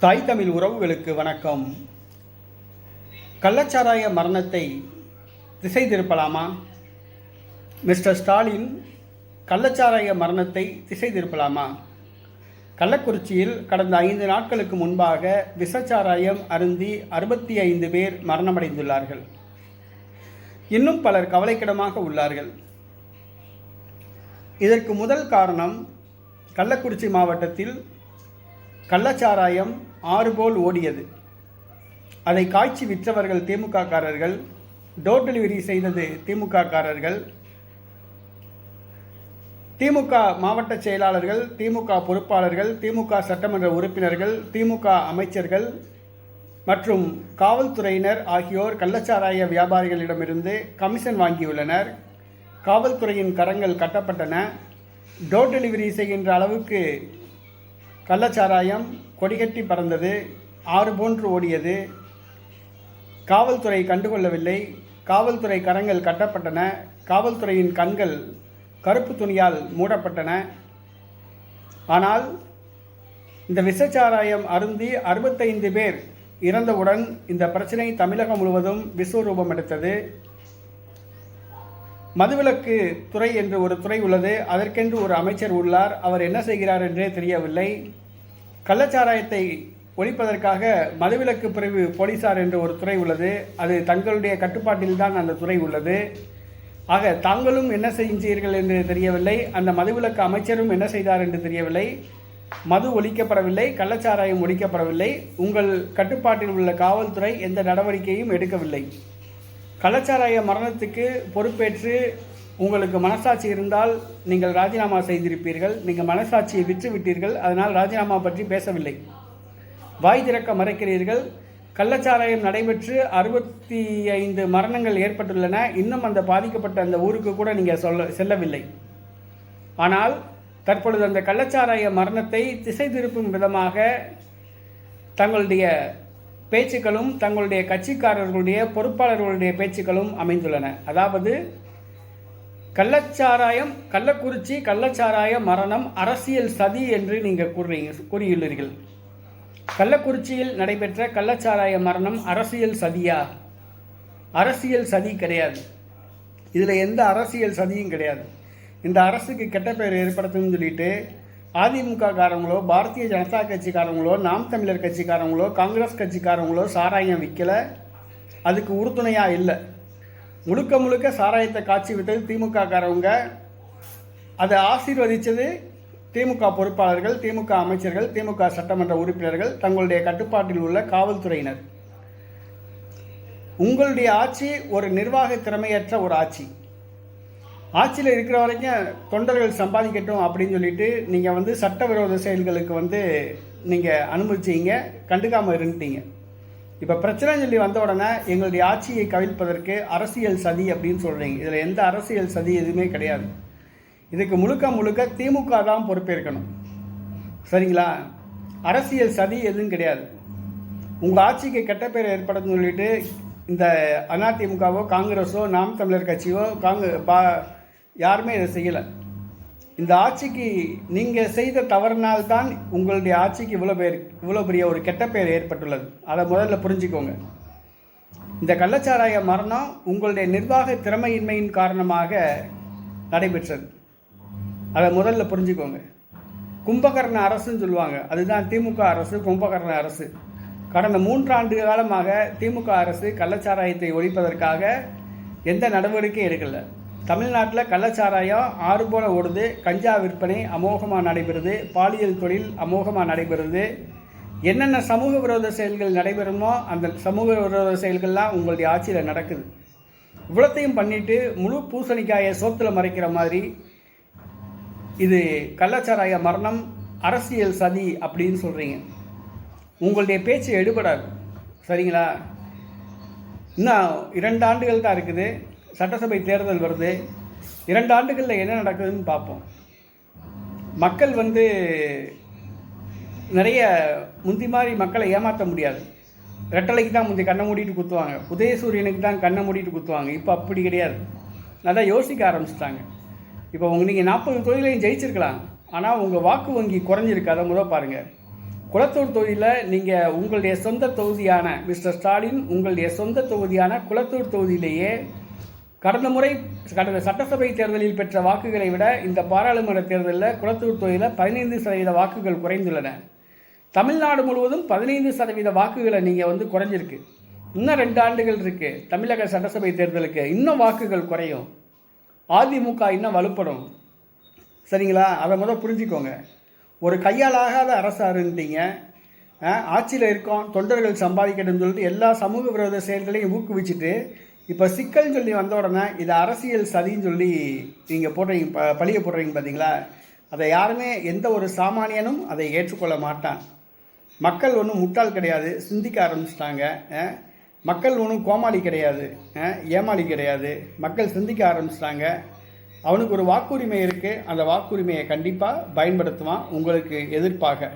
தாய் தமிழ் உறவுகளுக்கு வணக்கம். கள்ளச்சாராய மரணத்தை திசை திருப்பலாமா? மிஸ்டர் ஸ்டாலின் கள்ளச்சாராய மரணத்தை திசை திருப்பலாமா? கள்ளக்குறிச்சியில் கடந்த 5 நாட்களுக்கு முன்பாக விஷச்சாராயம் அருந்தி 65 பேர் மரணமடைந்துள்ளார்கள். இன்னும் பலர் கவலைக்கிடமாக உள்ளார்கள். இதற்கு முதல் காரணம், கள்ளக்குறிச்சி மாவட்டத்தில் கள்ளச்சாராயம் ஆறு போல் ஓடியது. அதை காய்ச்சி விற்றவர்கள் திமுக காரர்கள், டோர் டெலிவரி செய்தது திமுக காரர்கள், திமுக மாவட்ட செயலாளர்கள், திமுக பொறுப்பாளர்கள், திமுக சட்டமன்ற உறுப்பினர்கள், திமுக அமைச்சர்கள் மற்றும் காவல்துறையினர் ஆகியோர் கள்ளச்சாராய வியாபாரிகளிடமிருந்து கமிஷன் வாங்கியுள்ளனர். காவல்துறையின் கரங்கள் கட்டப்பட்டன. டோர் டெலிவரி செய்கின்ற அளவுக்கு கள்ளச்சாராயம் கொடிகட்டி பறந்தது, ஆறு போன்று ஓடியது. காவல்துறை கண்டுகொள்ளவில்லை. காவல்துறை கரங்கள் கட்டப்பட்டன. காவல்துறையின் கண்கள் கருப்பு துணியால் மூடப்பட்டன. ஆனால் இந்த விஷச்சாராயம் அருந்தி 65 பேர் இறந்தவுடன் இந்த பிரச்சனை தமிழகம் முழுவதும் விஸ்வரூபம் எடுத்தது. மதுவிலக்கு துறை என்று ஒரு துறை உள்ளது. அதற்கென்று ஒரு அமைச்சர் உள்ளார். அவர் என்ன செய்கிறார் என்றே தெரியவில்லை. கள்ளச்சாராயத்தை ஒழிப்பதற்காக மதுவிலக்கு பிரிவு போலீசார் என்று ஒரு துறை உள்ளது. அது தங்களுடைய கட்டுப்பாட்டில்தான் அந்த துறை உள்ளது. ஆக தாங்களும் என்ன செஞ்சீர்கள் என்று தெரியவில்லை. அந்த மதுவிலக்கு அமைச்சரும் என்ன செய்தார் என்று தெரியவில்லை. மது ஒழிக்கப்படவில்லை, கள்ளச்சாராயம் ஒழிக்கப்படவில்லை. உங்கள் கட்டுப்பாட்டில் உள்ள காவல்துறை எந்த நடவடிக்கையும் எடுக்கவில்லை. கள்ளச்சாராய மரணத்துக்கு பொறுப்பேற்று உங்களுக்கு மனசாட்சி இருந்தால் நீங்கள் ராஜினாமா செய்திருப்பீர்கள். நீங்கள் மனசாட்சியை விற்றுவிட்டீர்கள். அதனால் ராஜினாமா பற்றி பேசவில்லை. வாய் திறக்க மறைக்கிறீர்கள். கள்ளச்சாராயம் நடைபெற்று 65 மரணங்கள் ஏற்பட்டுள்ளன. இன்னும் அந்த பாதிக்கப்பட்ட அந்த ஊருக்கு கூட நீங்கள் செல்லவில்லை. ஆனால் தற்பொழுது அந்த கள்ளச்சாராய மரணத்தை திசை திருப்பும் விதமாக தங்களுடைய பேச்சுக்களும் தங்களுடைய கட்சிக்காரர்களுடைய பொறுப்பாளர்களுடைய பேச்சுக்களும் அமைந்துள்ளன. அதாவது கள்ளக்குறிச்சி கள்ளச்சாராய மரணம் அரசியல் சதி என்று நீங்கள் கூறியுள்ளீர்கள். கள்ளக்குறிச்சியில் நடைபெற்ற கள்ளச்சாராய மரணம் அரசியல் சதியா? அரசியல் சதி கிடையாது. இதில் எந்த அரசியல் சதியும் கிடையாது. இந்த அரசுக்கு கெட்ட பெயர் ஏற்படுத்தும்னு சொல்லிட்டு அதிமுக காரங்களோ, பாரதிய ஜனதா கட்சிக்காரங்களோ, நாம் தமிழர் கட்சிக்காரங்களோ, காங்கிரஸ் கட்சிக்காரங்களோ சாராயம் விற்கலை. அதுக்கு உறுதுணையாக இல்லை. முழுக்க முழுக்க சாராயத்தை காய்ச்சி விட்டது திமுக காரவங்க. அதை ஆசீர்வதித்தது திமுக பொறுப்பாளர்கள், திமுக அமைச்சர்கள், திமுக சட்டமன்ற உறுப்பினர்கள், தங்களுடைய கட்டுப்பாட்டில் உள்ள காவல்துறையினர். உங்களுடைய ஆட்சி ஒரு நிர்வாக திறமையற்ற ஒரு ஆட்சி. ஆட்சியில் இருக்கிற வரைக்கும் தொண்டர்கள் சம்பாதிக்கட்டும் அப்படின்னு சொல்லிட்டு நீங்கள் சட்டவிரோத செயல்களுக்கு நீங்கள் அனுமதிச்சிங்க, கண்டுக்காமல் இருந்துட்டீங்க. இப்போ பிரச்சனை சொல்லி வந்த உடனே எங்களுடைய ஆட்சியை கவிழ்ப்பதற்கு அரசியல் சதி அப்படின்னு சொல்கிறீங்க. இதில் எந்த அரசியல் சதி எதுவுமே கிடையாது. இதுக்கு முழுக்க முழுக்க திமுக தான் பொறுப்பேற்கணும். சரிங்களா? அரசியல் சதி எதுவும் கிடையாது. உங்கள் ஆட்சிக்கு கெட்ட பேர் ஏற்படுன்னு சொல்லிட்டு இந்த அதிமுகவோ, காங்கிரஸோ, நாம் தமிழர் கட்சியோ, யாருமே இதை செய்யலை. இந்த ஆட்சிக்கு நீங்கள் செய்த தவறினால்தான் உங்களுடைய ஆட்சிக்கு இவ்வளோ பெரிய ஒரு கெட்ட பெயர் ஏற்பட்டுள்ளது. அதை முதல்ல புரிஞ்சுக்கோங்க. இந்த கள்ளச்சாராய மரணம் உங்களுடைய நிர்வாக திறமையின்மையின் காரணமாக நடைபெற்றது. அதை முதல்ல புரிஞ்சுக்கோங்க. கும்பகர்ண அரசுன்னு சொல்லுவாங்க. அதுதான் திமுக அரசு, கும்பகர்ண அரசு. கடந்த 3 ஆண்டு காலமாக திமுக அரசு கள்ளச்சாராயத்தை ஒழிப்பதற்காக எந்த நடவடிக்கையும் எடுக்கலை. தமிழ்நாட்டில் கள்ளச்சாராயம் ஆறு போல ஓடுது. கஞ்சா விற்பனை அமோகமாக நடைபெறுது. பாலியல் தொழில் அமோகமாக நடைபெறுது. என்னென்ன சமூக விரோத செயல்கள் நடைபெறுமோ அந்த சமூக விரோத செயல்கள்லாம் உங்களுடைய ஆட்சியில் நடக்குது. இவ்வளத்தையும் பண்ணிட்டு முழு பூசணிக்காயை சோத்தில் மறைக்கிற மாதிரி இது கள்ளச்சாராய மரணம் அரசியல் சதி அப்படின்னு சொல்கிறீங்க. உங்களுடைய பேச்சு எடுபடாது. சரிங்களா? இன்னும் 2 ஆண்டுகள் தான் இருக்குது. சட்டசபை தேர்தல் வருது. 2 ஆண்டுகளில் என்ன நடக்குதுன்னு பார்ப்போம். மக்கள் நிறைய முந்தி மாதிரி மக்களை ஏமாற்ற முடியாது. ரெட்டலைக்கு தான் முந்தி கண்ணை மூடிட்டு குத்துவாங்க. உதயசூரியனுக்கு தான் கண்ணை மூடிட்டு குத்துவாங்க. இப்போ அப்படி கிடையாது. நல்லா யோசிக்க ஆரம்பிச்சிட்டாங்க. இப்போ நீங்கள் 40 தொகுதிகளையும் ஜெயிச்சிருக்கலாம். ஆனால் உங்கள் வாக்கு வங்கி குறைஞ்சிருக்கு. அதை முதல் பாருங்கள். குளத்தூர் தொகுதியில் நீங்கள் உங்களுடைய சொந்த தொகுதியான மிஸ்டர் ஸ்டாலின் உங்களுடைய சொந்த தொகுதியான குளத்தூர் தொகுதியிலேயே கடந்த சட்டசபை தேர்தலில் பெற்ற வாக்குகளை விட இந்த பாராளுமன்ற தேர்தலில் குளத்தூர் தொகுதியில் 15% வாக்குகள் குறைந்துள்ளன. தமிழ்நாடு முழுவதும் 15% வாக்குகளை நீங்கள் குறைஞ்சிருக்கு. இன்னும் 2 ஆண்டுகள் இருக்குது தமிழக சட்டசபை தேர்தலுக்கு. இன்னும் வாக்குகள் குறையும். அதிமுக இன்னும் வலுப்படும். சரிங்களா? அதை புரிஞ்சுக்கோங்க. ஒரு கையாலாகாத அரசாருன்றீங்க. ஆட்சியில் இருக்கோம், தொண்டர்கள் சம்பாதிக்கணும்னு சொல்லிட்டு எல்லா சமூக விரோத செயல்களையும் ஊக்குவிச்சுட்டு இப்போ சிக்கல்னு சொல்லி வந்த உடனே இது அரசியல் சதின்னு சொல்லி நீங்கள் போடுறீங்க, பழிய போடுறீங்க பார்த்தீங்களா? அதை யாருமே, எந்த ஒரு சாமானியனும் அதை ஏற்றுக்கொள்ள மாட்டான். மக்கள் ஒன்றும் முட்டாள் கிடையாது, சிந்திக்க ஆரம்பிச்சிட்டாங்க. மக்கள் ஒன்றும் கோமாளி கிடையாது, ஏமாளி கிடையாது. மக்கள் சிந்திக்க ஆரம்பிச்சிட்டாங்க. அவனுக்கு ஒரு வாக்குரிமை இருக்குது. அந்த வாக்குரிமையை கண்டிப்பாக பயன்படுத்துவான் உங்களுக்கு எதிர்ப்பாக.